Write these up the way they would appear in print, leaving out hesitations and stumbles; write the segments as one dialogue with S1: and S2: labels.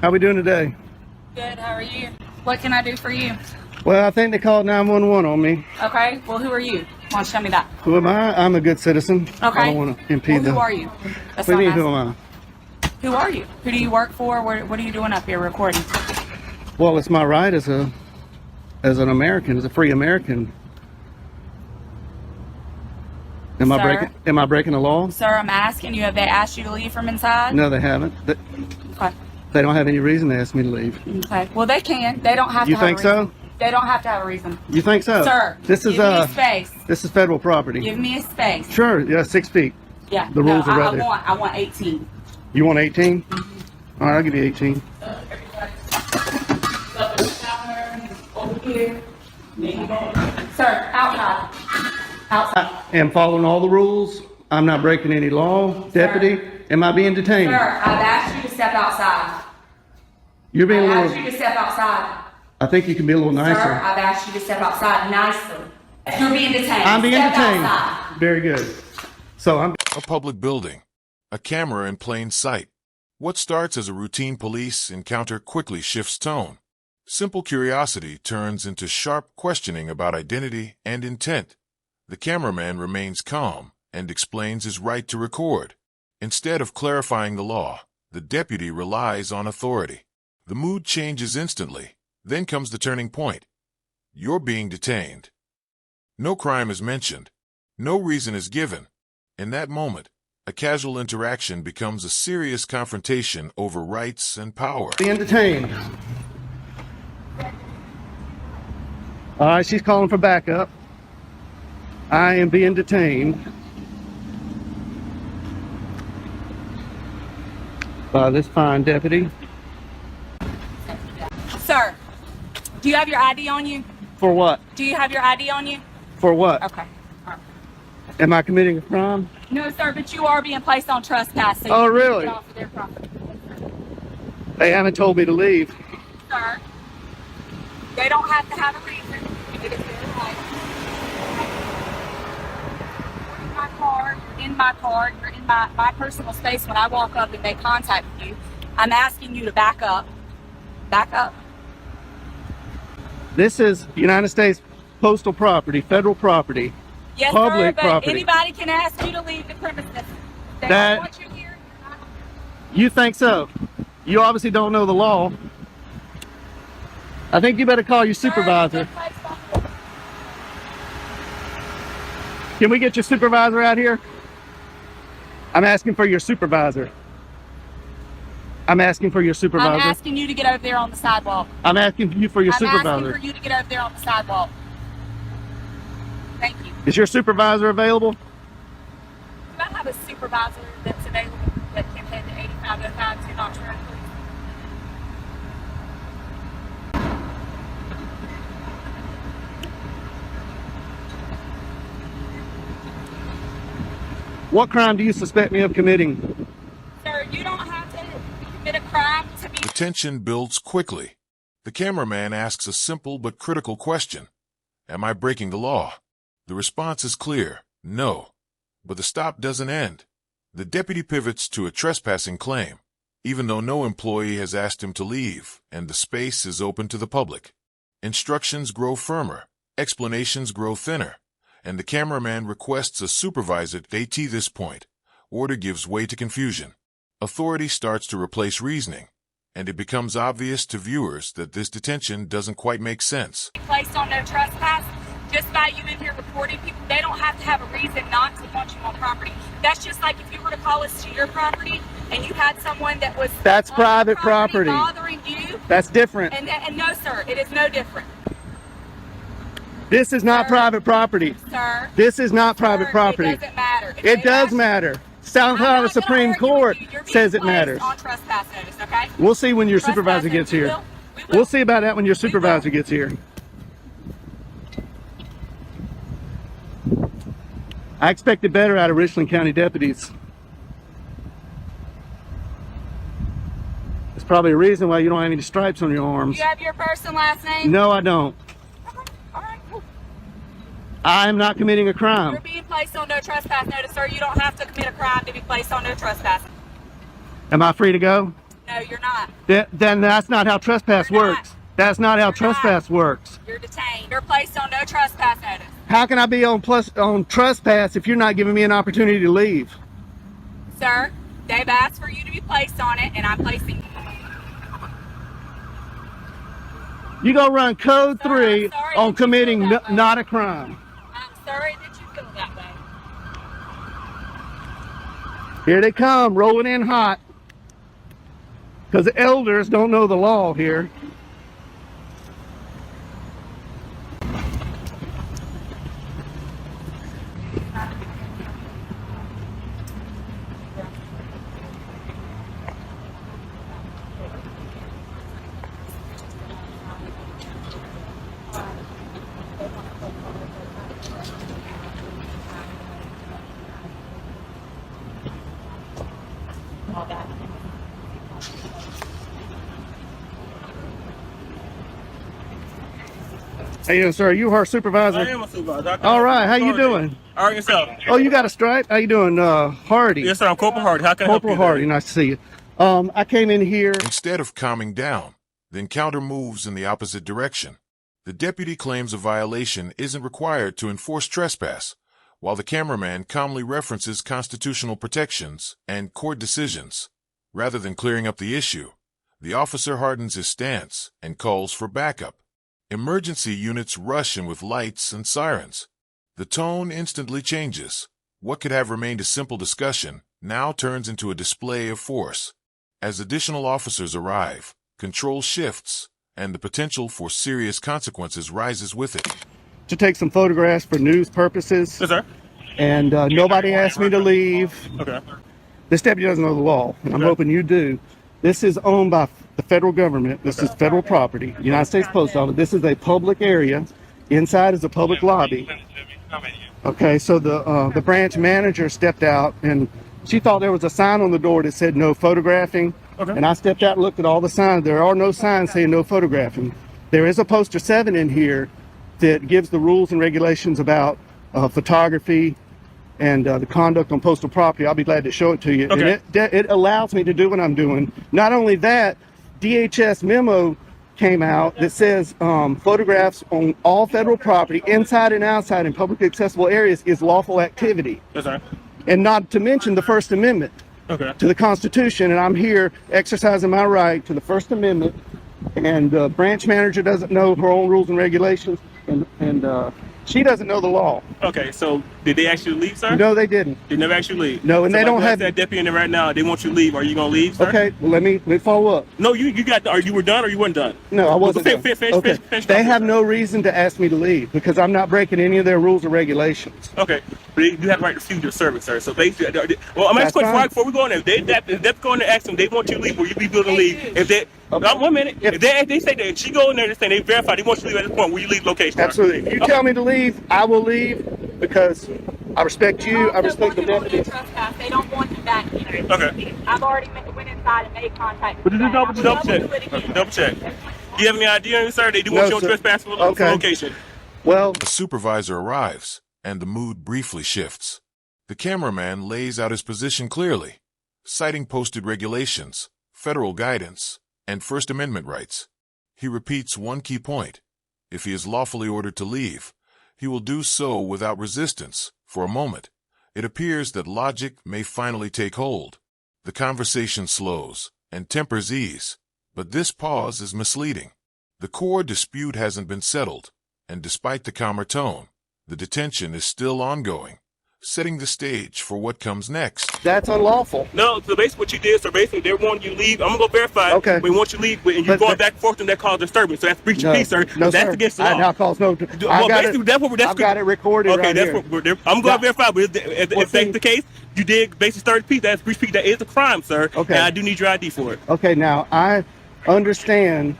S1: How we doing today?
S2: Good, how are you? What can I do for you?
S1: Well, I think they called 911 on me.
S2: Okay, well, who are you? Why don't you tell me that?
S1: Who am I? I'm a good citizen.
S2: Okay.
S1: I don't want to impede
S2: Well, who are you? That's
S1: What do you
S2: what
S1: mean,
S2: I'm
S1: who am I?
S2: asking. Who are you? Who do you work for? What are you doing up here recording?
S1: Well, it's my right as an American, as a free American. Am I breaking the law?
S2: Sir, I'm asking you, have they asked you to leave from inside?
S1: No, they haven't.
S2: Okay.
S1: They don't have any reason to ask me to leave.
S2: Okay. Well, they can. They don't have
S1: You
S2: to have
S1: think
S2: a
S1: so?
S2: reason. They don't have to have a reason.
S1: You think so?
S2: Sir,
S1: this is
S2: give me a space.
S1: This is federal property.
S2: Give me a space.
S1: Sure, yeah, 6 feet.
S2: Yeah.
S1: The rules are right there.
S2: I want 18.
S1: You want 18? All right, I'll give you 18.
S2: Over here. Sir, outside. Outside.
S1: I am following all the rules. I'm not breaking any law. Deputy, am I being detained?
S2: Sir, I've asked you to step outside.
S1: You're being a
S2: I've asked
S1: little...
S2: you to step outside.
S1: I think you can be a little nicer.
S2: Sir, I've asked you to step outside nicely. You're being detained.
S1: I'm being
S2: Step
S1: detained.
S2: outside.
S1: Very good. So I'm...
S3: A public building. A camera in plain sight. What starts as a routine police encounter quickly shifts tone. Simple curiosity turns into sharp questioning about identity and intent. The cameraman remains calm and explains his right to record. Instead of clarifying the law, the deputy relies on authority. The mood changes instantly. Then comes the turning point. You're being detained. No crime is mentioned. No reason is given. In that moment, a casual interaction becomes a serious confrontation over rights and power.
S1: being detained. All right, she's calling for backup. I am being detained by this fine deputy.
S2: Sir, do you have your ID on you?
S1: For what?
S2: Do you have your ID on you?
S1: For what?
S2: Okay. All right.
S1: Am I committing a crime?
S2: No, sir, but you are being placed on trespass. So
S1: Oh,
S2: you need to
S1: really?
S2: get off of their property.
S1: They haven't told me to leave.
S2: Sir, they don't have to have a reason. It is their right. You're in my car. You're in my car. You're in my personal space. When I walk up and they contact you, I'm asking you to back up. Back up.
S1: This is United States postal property, federal property.
S2: Yes,
S1: Public
S2: sir, but
S1: property.
S2: anybody can ask you to leave the premises. They
S1: That-
S2: don't want you here. You're not-
S1: You think so? You obviously don't know the law. I think you better call your supervisor. Can we get your supervisor out here? I'm asking for your supervisor. I'm asking for your
S2: I'm
S1: supervisor.
S2: asking you to get over there on the sidewalk.
S1: I'm asking you for your
S2: I'm
S1: supervisor.
S2: asking for you to get over there on the sidewalk. Thank you.
S1: Is your supervisor available?
S2: Do I have a supervisor that's available that can head to 8505 to Knox Road, please?
S1: What crime do you suspect me of committing?
S2: Sir, you don't have to commit a crime to be...
S3: The tension builds quickly. The cameraman asks a simple but critical question. Am I breaking the law? The response is clear, no. But the stop doesn't end. The deputy pivots to a trespassing claim, even though no employee has asked him to leave and the space is open to the public. Instructions grow firmer, explanations grow thinner, and the cameraman requests a supervisor at this point. Order gives way to confusion. Authority starts to replace reasoning, and it becomes obvious to viewers that this detention doesn't quite make sense.
S2: Placed on no trespass, just by you in here reporting people, they don't have to have a reason not to want you on property. That's just like if you were to call us to your property and you had someone that was
S1: That's
S2: on
S1: private property.
S2: bothering you.
S1: That's different.
S2: And no, sir, it is no different.
S1: This is not
S2: Sir.
S1: private property.
S2: Sir.
S1: This is not private
S2: Sir,
S1: property.
S2: It doesn't matter. If
S1: It
S2: they
S1: does
S2: ask-
S1: matter. South
S2: I'm
S1: Carolina
S2: not gonna
S1: Supreme
S2: argue
S1: Court
S2: with you. You're being
S1: says it
S2: placed
S1: matters.
S2: on trespass notice, okay?
S1: We'll see when your supervisor gets
S2: Trespassing,
S1: here.
S2: we will.
S1: We'll see about that when your supervisor gets here. I expected better out of Richland County deputies. There's probably a reason why you don't have any stripes on your arms.
S2: You have your first and last name?
S1: No, I don't.
S2: All right, cool.
S1: I am not committing a
S2: You're
S1: crime.
S2: being placed on no trespass notice, sir. You don't have to commit a crime to be placed on no trespass.
S1: Am I free to go?
S2: No, you're not.
S1: Then that's not how trespass
S2: You're not.
S1: works. That's not how
S2: You're
S1: trespass works.
S2: You're detained. You're placed on no trespass notice.
S1: How can I be on trespass if you're not giving me an opportunity to leave?
S2: Sir, they've asked for you to be placed on it, and I'm placing you.
S1: You go run code
S2: Sir,
S1: 3
S2: I'm sorry
S1: on
S2: that you
S1: committing
S2: feel that way.
S1: not a crime.
S2: I'm sorry that you feel that way.
S1: Here they come, rolling in hot. Because the elders don't know the law here. Hey, sir, are you our supervisor?
S4: I am a supervisor.
S1: All right, how you doing?
S4: All right, yourself.
S1: Oh, you got a stripe? How you doing, Hardy?
S4: Yes, sir. I'm Corporal Hardy. How can I help you?
S1: Corporal Hardy, nice to see you. I came in here.
S3: Instead of calming down, the encounter moves in the opposite direction. The deputy claims a violation isn't required to enforce trespass, while the cameraman calmly references constitutional protections and court decisions. Rather than clearing up the issue, the officer hardens his stance and calls for backup. Emergency units rush in with lights and sirens. The tone instantly changes. What could have remained a simple discussion now turns into a display of force. As additional officers arrive, control shifts, and the potential for serious consequences rises with it.
S1: To take some photographs for news purposes.
S4: Yes, sir.
S1: And nobody asked me to leave.
S4: Okay.
S1: This deputy doesn't know the law, and I'm hoping you do. This is owned by the federal government. This is federal property. United States Post Office. This is a public area. Inside is a public lobby. Okay, so the branch manager stepped out, and she thought there was a sign on the door that said no photographing.
S4: Okay.
S1: And I stepped out and looked at all the signs. There are no signs saying no photographing. There is a poster 7 in here that gives the rules and regulations about photography and the conduct on postal property. I'll be glad to show it to you.
S4: Okay.
S1: And it allows me to do what I'm doing. Not only that, DHS memo came out that says photographs on all federal property, inside and outside in publicly accessible areas, is lawful activity.
S4: Yes, sir.
S1: And not to mention the First Amendment
S4: Okay.
S1: to the Constitution. And I'm here exercising my right to the First Amendment. And the branch manager doesn't know her own rules and regulations. And she doesn't know the law.
S4: Okay. So did they actually leave, sir?
S1: No, they didn't.
S4: They never actually leave.
S1: No, and
S4: so
S1: they don't have
S4: that deputy in there right now. They want you to leave. Are you gonna leave, sir?
S1: Okay, well, let me follow up.
S4: No, you got. Are you were done or you weren't done?
S1: No, I wasn't. done. Okay.
S4: Finish
S1: They
S4: talking,
S1: have
S4: sir.
S1: no reason to ask me to leave because I'm not breaking any of their rules or regulations.
S4: Okay, but you have the right to refuse your service, sir. So basically, well, I'm
S1: That's
S4: asking
S1: fine.
S4: before we go in there. If they go in there, ask them. They want you to leave. Will you be willing to leave?
S2: do.
S4: If they,
S1: Okay.
S4: 1 minute.
S1: If-
S4: If they say that she go in there and say they verify they want you to leave at this point, will you leave location? sir?
S1: Absolutely. If you tell me to leave, I will leave because I respect you. I respect the deputy.
S2: They don't want you back here.
S4: Okay.
S2: I've already went inside and made contact.
S4: But
S2: with
S4: just
S2: them.
S4: double
S2: I will do it
S4: check.
S2: again.
S4: Double check. Do you have any idea, sir? They do
S1: No,
S4: want you on
S1: sir.
S4: trespass for
S1: Okay.
S4: location.
S1: Well,
S3: The supervisor arrives, and the mood briefly shifts. The cameraman lays out his position clearly, citing posted regulations, federal guidance, and First Amendment rights. He repeats one key point. If he is lawfully ordered to leave, he will do so without resistance. For a moment, it appears that logic may finally take hold. The conversation slows, and tempers ease, but this pause is misleading. The core dispute hasn't been settled, and despite the calmer tone, the detention is still ongoing, setting the stage for what comes next.
S1: that's unlawful.
S4: No, so basically what you did, so basically they want you to leave. I'm gonna go verify.
S1: Okay.
S4: We want you to leave, and you're
S1: But-
S4: going back and forth, and that caused disturbance. So that's breach of peace, sir.
S1: No,
S4: That's
S1: sir.
S4: against the
S1: I
S4: law.
S1: now calls no.
S4: Well,
S1: I've got
S4: basically,
S1: it.
S4: that's
S1: I've got it recorded
S4: Okay,
S1: right
S4: that's
S1: here.
S4: what I'm going to verify. But if
S1: Well,
S4: that's
S1: see-
S4: the case, you did basically start the peace. That's breach of peace. That is a crime, sir.
S1: Okay.
S4: And I do need your ID for it.
S1: Okay, now I understand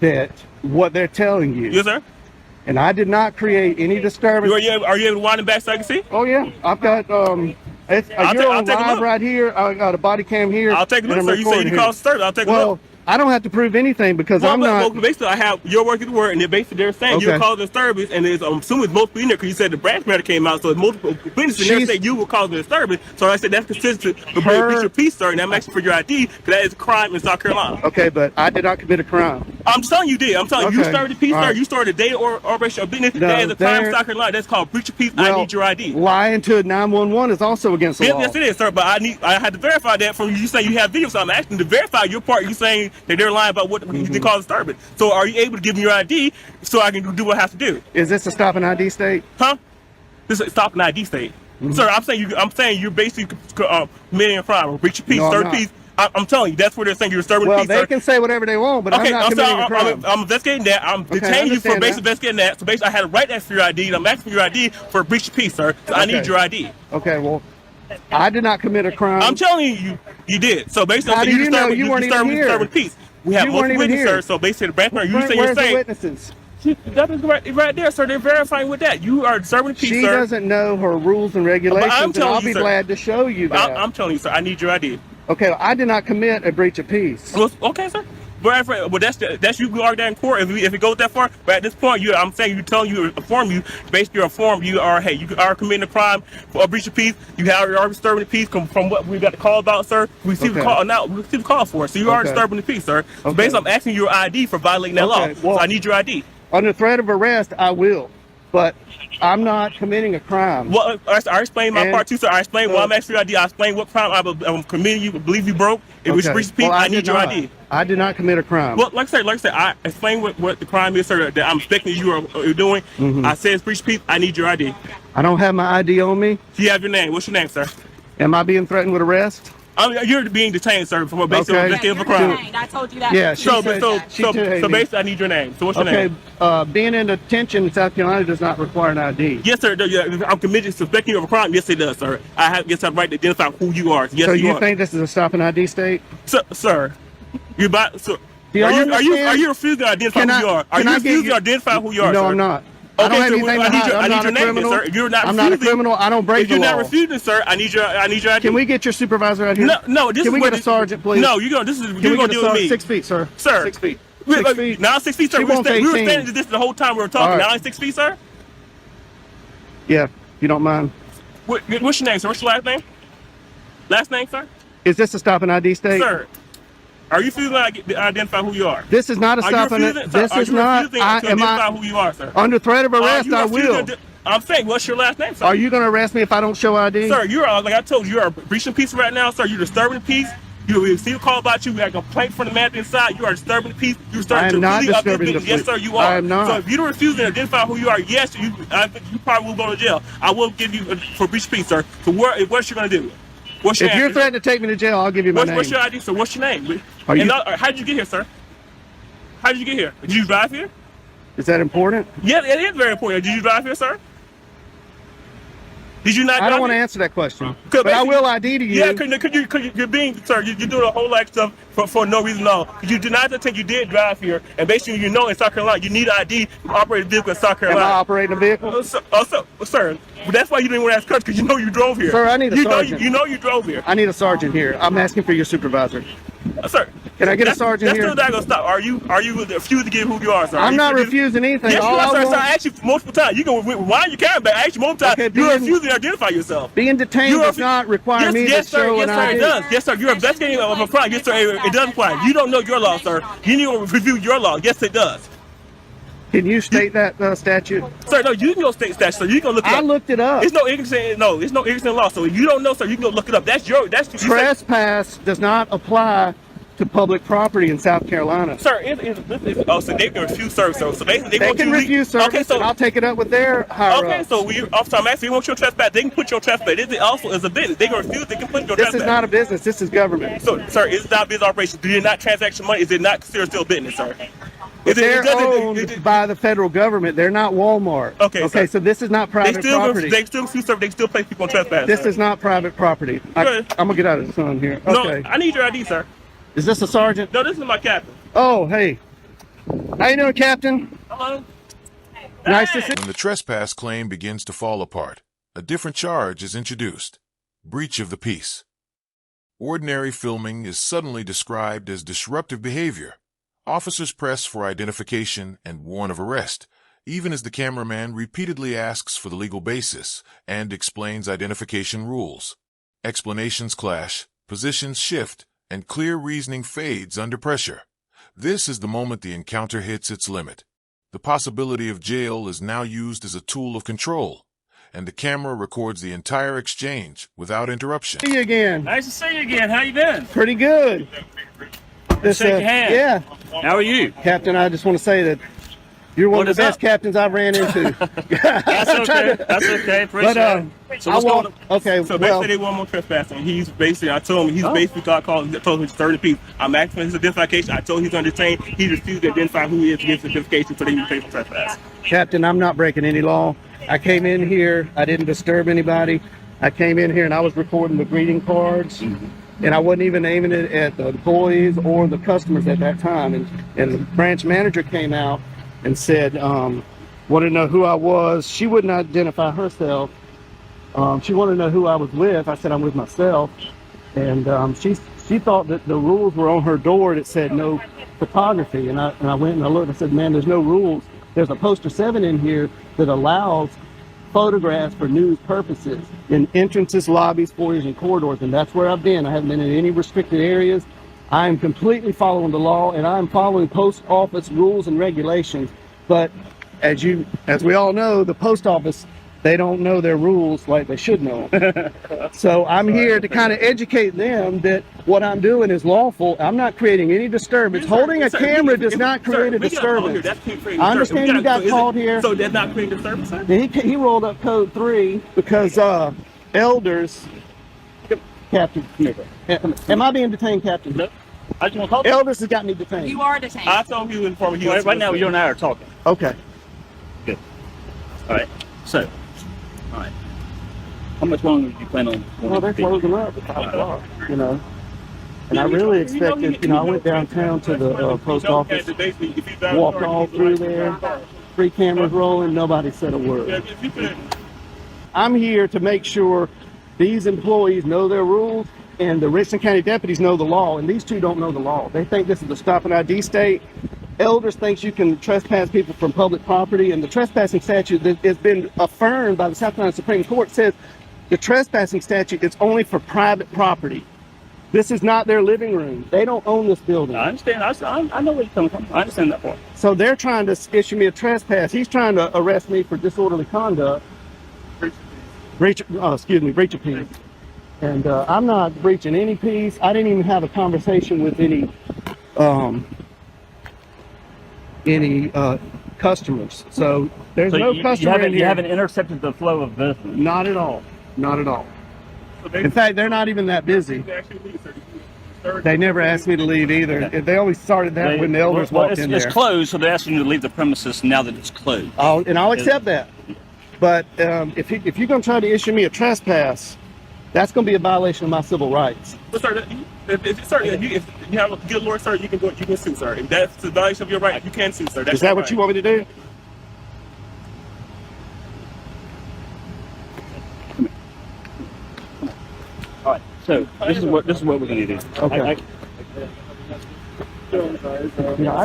S1: that what they're telling you,
S4: Yes, sir.
S1: and I did not create any disturbance.
S4: Are you able to wind it back so I can see?
S1: Oh yeah, I've got
S4: I'll
S1: you're on
S4: take a
S1: live
S4: look.
S1: right here. I got a body cam here.
S4: I'll take a look,
S1: and I'm
S4: sir. You say
S1: recording
S4: you
S1: here.
S4: called search. I'll take a
S1: Well,
S4: look.
S1: I don't have to prove anything because I'm not.
S4: Well, basically, I have your word to the word, and they're saying you're causing disturbance, and I'm assuming it's multiple in there because you said the branch matter came out, so it's multiple witnesses in there saying you were causing disturbance. So I said that's consistent with breach of peace, sir, and I'm asking for your ID because that is a crime in South Carolina.
S1: Okay, but I did not commit a crime.
S4: I'm telling you did. I'm telling you, you started the peace, sir. You started a day or operation of business. That is a crime in South Carolina. That's called breach of peace. I need your ID.
S1: Lying to 911 is also against the law.
S4: Yes, it is, sir. But I had to verify that from you saying you have video, so I'm asking to verify your part. You saying that they're lying about what they call disturbance. So are you able to give me your ID so I can do what I have to do?
S1: Is this a stop and ID state?
S4: Huh? This is a stop and ID state. Sir, I'm saying you're basically committing a crime or breach of peace, third peace. I'm telling you, that's what they're saying. You're disturbing peace.
S1: Well, they can say whatever they want, but I'm not committing a crime.
S4: I'm investigating that. I'm detaining you for basically investigating that. So basically, I had a right to ask for your ID, and I'm asking for your ID for a breach of peace, sir. So I need your ID.
S1: Okay, well, I did not commit a crime.
S4: I'm telling you, you did. So basically,
S1: how do you know you weren't even here?
S4: Disturbing peace. We have multiple witnesses, sir. So basically, the branch matter,
S1: Where's the witnesses?
S4: That is right there, sir. They're verifying with that. You are disturbing peace,
S1: sir. She doesn't know her rules and regulations, and I'll be glad to show you that.
S4: I'm telling you, sir. I need your ID.
S1: Okay, I did not commit a breach of peace.
S4: Well, okay, sir. But that's you argue that in court if it goes that far. But at this point, I'm saying inform you, basically informed you are committing a crime for a breach of peace. You are disturbing the peace from what we got the call about, sir. We received a call now. We received a call for it. So you are disturbing the peace, sir. So basically, I'm asking your ID for violating that law.
S1: Well,
S4: so I need your ID.
S1: Under threat of arrest, I will, but I'm not committing a crime.
S4: Well, I explained my part too, sir. I explained why I'm asking your ID. I explained what crime I'm committing. You believe you broke. It was breach of peace. I need your ID.
S1: I did not commit a crime.
S4: Well, like I said, I explained what the crime is, sir. That I'm expecting you are doing. I said it's breach of peace. I need your ID.
S1: I don't have my ID on me.
S4: Do you have your name? What's your name, sir?
S1: Am I being threatened with arrest?
S4: You're being detained, sir, for basically investigating a crime.
S2: I told you that.
S1: Yeah,
S4: so basically, I need your name. So what's your name?
S1: Being in detention in South Carolina does not require an ID.
S4: Yes, sir. I'm committed to suspecting you of a crime. Yes, it does, sir. I have the right to identify who you are. Yes,
S1: so you think this is a stop and ID state?
S4: Sir, are you refusing to identify who you are? Are you refusing to identify who you are?
S1: No,
S4: sir?
S1: I'm not.
S4: Okay,
S1: I don't have anything to hide. I'm not a criminal.
S4: Sir. You're not
S1: I'm not a criminal. I don't break the law.
S4: If you're not refusing, sir, I need your ID.
S1: Can we get your supervisor out here?
S4: No.
S1: Can we get a sergeant, please?
S4: No, you're gonna deal with me.
S1: 6 feet, sir.
S4: Sir.
S1: 6 feet.
S4: Now 6 feet, sir. We were standing to this the whole time we were talking. Now 6 feet, sir.
S1: Yeah, you don't mind.
S4: What's your name, sir? What's your last name? Last name, sir?
S1: Is this a stop and ID state?
S4: Sir, are you refusing to identify who you are?
S1: This is not a stop and ID. This is not.
S4: Identify who you are, sir?
S1: Under threat of arrest, I will.
S4: I'm saying, what's your last name, sir?
S1: Are you going to arrest me if I don't show ID?
S4: Sir, like I told you, you are breaching peace right now, sir. You're disturbing the peace. You receive a call about you. We have a complaint from the man inside. You are disturbing the peace. You're starting to really
S1: disturbing the peace.
S4: Yes, sir, you are.
S1: I am not.
S4: So if you don't refuse to identify who you are, yes, you probably will go to jail. I will give you for breach of peace, sir. So what's you going to do? What's your
S1: if you're threatening to take me to jail, I'll give you my name.
S4: What's your ID, sir? What's your name? How did you get here, sir? How did you get here? Did you drive here?
S1: Is that important?
S4: Yeah, it is very important. Did you drive here, sir? Did you not?
S1: I don't want to answer that question, but I will ID to you.
S4: Yeah, you're being, sir. You're doing a whole lot of stuff for no reason at all. You did not think you did drive here, and basically, in South Carolina, you need ID to operate a vehicle in South Carolina.
S1: Am I operating a vehicle?
S4: Sir, that's why you didn't want to ask questions because you know you drove here.
S1: Sir, I need a sergeant.
S4: You know you drove here.
S1: I need a sergeant here. I'm asking for your supervisor.
S4: Sir,
S1: can I get a sergeant here?
S4: That's still not gonna stop. Are you refusing to give who you are, sir?
S1: I'm not refusing anything.
S4: Yes, you are, sir. I asked you multiple times. You can rewind your camera back. I asked you multiple times. You're refusing to identify yourself.
S1: Being detained does not require me to show an ID.
S4: Yes, sir, it does. Yes, sir. You're investigating of a crime. Yes, sir, it does require. You don't know your law, sir. You need to review your law. Yes, it does.
S1: Can you state that statute?
S4: Sir, no, you can go state statute, sir. You can look it up.
S1: I looked it up.
S4: It's no ignorance law. So if you don't know, sir, you can go look it up.
S1: Trespass does not apply to public property in South Carolina.
S4: Sir, so they can refuse service. So basically,
S1: they can refuse service. Okay, so I'll take it up with their higher ups.
S4: Okay, so I'm asking, you want your trespass? They can put your trespass. It also is a business. They can refuse. They can put your trespass.
S1: This is not a business. This is government.
S4: So, sir, it's not a business operation. Do you not transaction money? Is it not considered still business, sir?
S1: They're owned by the federal government. They're not Walmart.
S4: Okay,
S1: so this is not private property.
S4: They still refuse service. They still place people on trespass.
S1: This is not private property. I'm gonna get out of the sun here. Okay.
S4: No, I need your ID, sir.
S1: Is this a sergeant?
S4: No, this is my captain.
S1: Oh, hey. How you doing, Captain?
S4: Hello.
S1: Nice to see you.
S3: When the trespass claim begins to fall apart, a different charge is introduced: breach of the peace. Ordinary filming is suddenly described as disruptive behavior. Officers press for identification and warn of arrest, even as the cameraman repeatedly asks for the legal basis and explains identification rules. Explanations clash, positions shift, and clear reasoning fades under pressure. This is the moment the encounter hits its limit. The possibility of jail is now used as a tool of control, and the camera records the entire exchange without interruption.
S1: See you again.
S5: Nice to see you again. How you been?
S1: Pretty good.
S5: Shake your hand.
S1: Yeah,
S5: How are you?
S1: Captain, I just want to say that you're one
S5: What
S1: of the
S5: is
S1: best
S5: up?
S1: captains I've ran into.
S5: That's okay. That's okay. Appreciate it.
S4: So
S1: I
S4: what's
S1: want,
S4: going on?
S1: okay,
S4: So
S1: well,
S4: basically, they want more trespassing. He's basically, I told him, he's basically got called, told him he's 30 people. I'm asking for his identification. I told him he's under detained. He refused to identify who he is to give his identification, so they can pay for trespass.
S1: Captain, I'm not breaking any law. I came in here, I didn't disturb anybody. I came in here and I was recording the greeting cards, and I wasn't even aiming it at the employees or the customers at that time. And the branch manager came out and said, wanted to know who I was. She wouldn't identify herself. She wanted to know who I was with. I said, I'm with myself. And she thought that the rules were on her door that said no photography. And I went and I looked and I said, man, there's no rules. There's a poster 7 in here that allows photographs for news purposes in entrances, lobbies, foyers, and corridors. And that's where I've been. I haven't been in any restricted areas. I am completely following the law, and I'm following post office rules and regulations. But as we all know, the post office, they don't know their rules like they should know. So I'm here to kind of educate them that what I'm doing is lawful. I'm not creating any disturbance. Holding a camera does not create a disturbance. I understand you got called here.
S4: So that's not creating disturbance, sir?
S1: He rolled up code 3 because elders. Captain, am I being detained, Captain?
S5: Nope. I just want to talk.
S1: Elders has got me detained.
S2: You are detained.
S4: I told him he was informing you.
S5: Right now, you and I are talking.
S1: Okay.
S5: Good. All right. So, all right. How much longer do you plan on?
S1: Well, they're closing up at 5 o'clock, you know. And I really expected, I went downtown to the post office, walked all through there, 3 cameras rolling, nobody said a word. I'm here to make sure these employees know their rules and the Richland County deputies know the law, and these two don't know the law. They think this is a stop and ID state. Elders thinks you can trespass people from public property, and the trespassing statute that has been affirmed by the South Carolina Supreme Court says the trespassing statute is only for private property. This is not their living room. They don't own this building.
S5: I understand. I know where you're coming from. I understand that part.
S1: So they're trying to issue me a trespass. He's trying to arrest me for disorderly conduct. Breach of peace. And I'm not breaching any peace. I didn't even have a conversation with any customers. So there's no customer in here.
S5: You haven't intercepted the flow of business.
S1: Not at all. Not at all. In fact, they're not even that busy. They never asked me to leave either. They always started that when the elders walked in there.
S5: It's closed, so they're asking you to leave the premises now that it's closed.
S1: I'll accept that. But if you're going to try to issue me a trespass, that's going to be a violation of my civil rights.
S4: But sir, if you have a good lawyer, sir, you can sue, sir. If that's a violation of your right, you can sue, sir.
S1: Is that what you want me to do?
S5: All right. So this is what we're going to do.
S1: Okay. I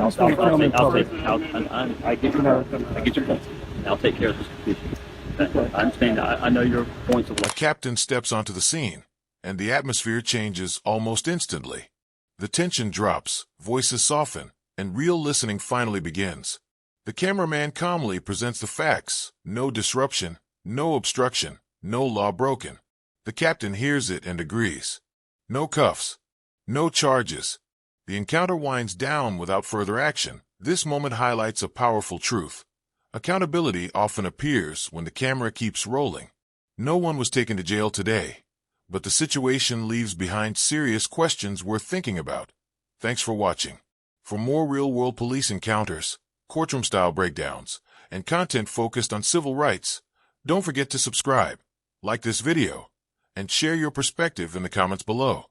S1: just want to tell me
S5: I get your point. I'll take care of this. I understand. I know your points of
S3: A captain steps onto the scene, and the atmosphere changes almost instantly. The tension drops, voices soften, and real listening finally begins. The cameraman calmly presents the facts. No disruption, no obstruction, no law broken. The captain hears it and agrees. No cuffs, no charges. The encounter winds down without further action. This moment highlights a powerful truth. Accountability often appears when the camera keeps rolling. No one was taken to jail today, but the situation leaves behind serious questions worth thinking about. Thanks for watching. For more real-world police encounters, courtroom-style breakdowns, and content focused on civil rights, don't forget to subscribe, like this video, and share your perspective in the comments below.